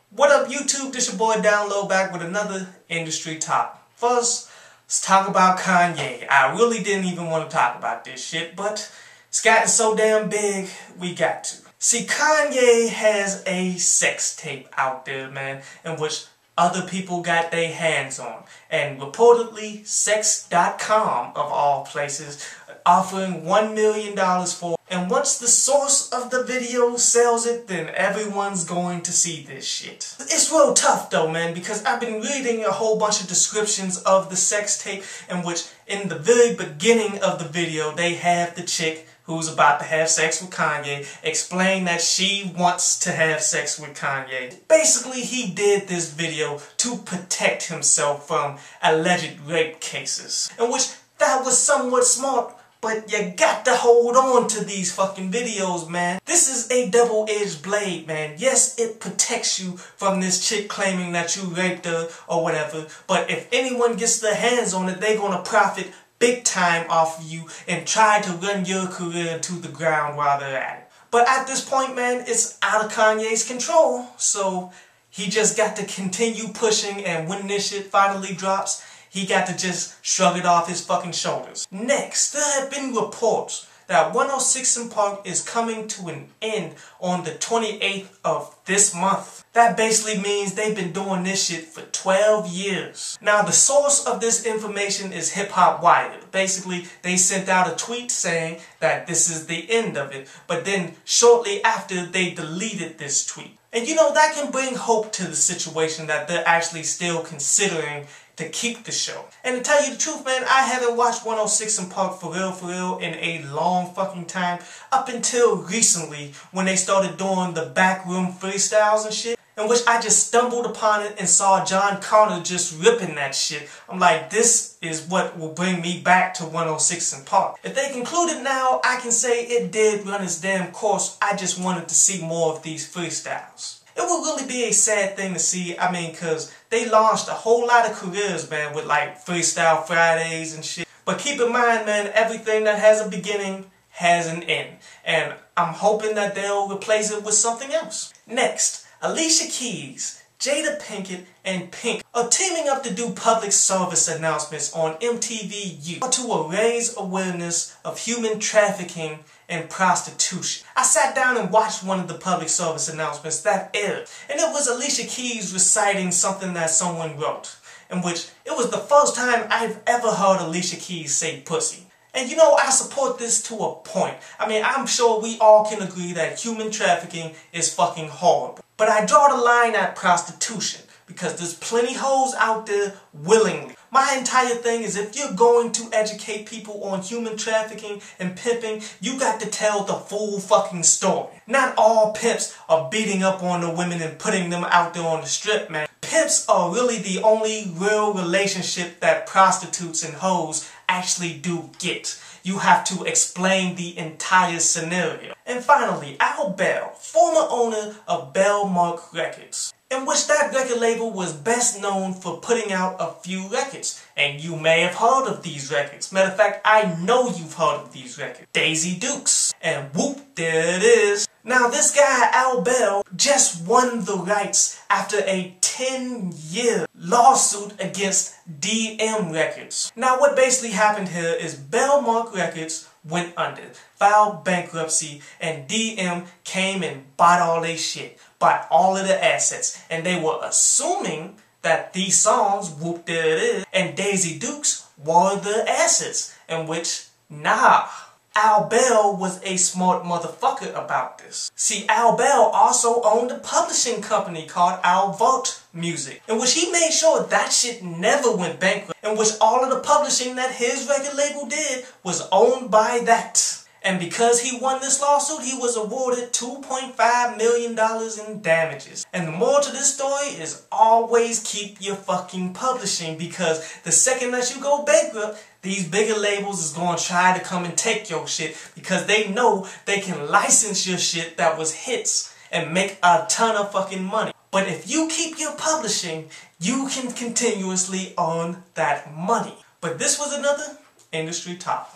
What up YouTube, this your boy Download back with another industry top. First, let's talk about Kanye. I really didn't even want to talk about this shit, but it's gotten so damn big, we got to. See, Kanye has a sex tape out there, man, in which other people got their hands on. And reportedly, sex.com, of all places, offering $1 million for it. And once the source of the video sells it, then everyone's going to see this shit. It's real tough though, man, because I've been reading a whole bunch of descriptions of the sex tape in which in the very beginning of the video they have the chick who's about to have sex with Kanye explain that she wants to have sex with Kanye. Basically, he did this video to protect himself from alleged rape cases, in which that was somewhat smart. But you got to hold on to these fucking videos, man. This is a double-edged blade, man. Yes, it protects you from this chick claiming that you raped her or whatever. But if anyone gets their hands on it, they're gonna profit big time off of you and try to run your career into the ground while they're at it. But at this point, man, it's out of Kanye's control. So he just got to continue pushing, and when this shit finally drops, he got to just shrug it off his fucking shoulders. Next, there have been reports that 106 & Park is coming to an end on the 28th of this month. That basically means they've been doing this shit for 12 years. Now, the source of this information is Hip Hop Wired. Basically, they sent out a tweet saying that this is the end of it, but then shortly after, they deleted this tweet. And you know, that can bring hope to the situation that they're actually still considering to keep the show. And to tell you the truth, man, I haven't watched 106 & Park for real in a long fucking time, up until recently when they started doing the backroom freestyles and shit, in which I just stumbled upon it and saw John Connor just ripping that shit. I'm like, this is what will bring me back to 106 & Park. If they concluded now, I can say it did run its damn course. I just wanted to see more of these freestyles. It would really be a sad thing to see, I mean, because they launched a whole lot of careers, man, with like Freestyle Fridays and shit. But keep in mind, man, everything that has a beginning has an end. And I'm hoping that they'll replace it with something else. Next, Alicia Keys, Jada Pinkett, and Pink are teaming up to do public service announcements on MTV U to raise awareness of human trafficking and prostitution. I sat down and watched one of the public service announcements that aired, and it was Alicia Keys reciting something that someone wrote, in which it was the first time I've ever heard Alicia Keys say pussy. And you know, I support this to a point. I mean, I'm sure we all can agree that human trafficking is fucking horrible. But I draw the line at prostitution, because there's plenty hoes out there willingly. My entire thing is, if you're going to educate people on human trafficking and pimping, you got to tell the full fucking story. Not all pimps are beating up on the women and putting them out there on the strip, man. Pimps are really the only real relationship that prostitutes and hoes actually do get. You have to explain the entire scenario. And finally, Al Bell, former owner of Bellmark Records, in which that record label was best known for putting out a few records. And you may have heard of these records. Matter of fact, I know you've heard of these records. Daisy Dukes. And whoop, there it is. Now this guy, Al Bell, just won the rights after a 10-year lawsuit against DM Records. Now what basically happened here is Bellmark Records went under, filed bankruptcy, and DM came and bought all their shit, bought all of the assets, and they were assuming that these songs, whoop there it is, and Daisy Dukes were the assets, in which, nah. Al Bell was a smart motherfucker about this. See, Al Bell also owned a publishing company called Alvert Music, in which he made sure that shit never went bankrupt, in which all of the publishing that his record label did was owned by that. And because he won this lawsuit, he was awarded $2.5 million in damages. And the moral to this story is always keep your fucking publishing, because the second that you go bankrupt, these bigger labels is going to try to come and take your shit, because they know they can license your shit that was hits and make a ton of fucking money. But if you keep your publishing, you can continuously earn that money. But this was another industry top.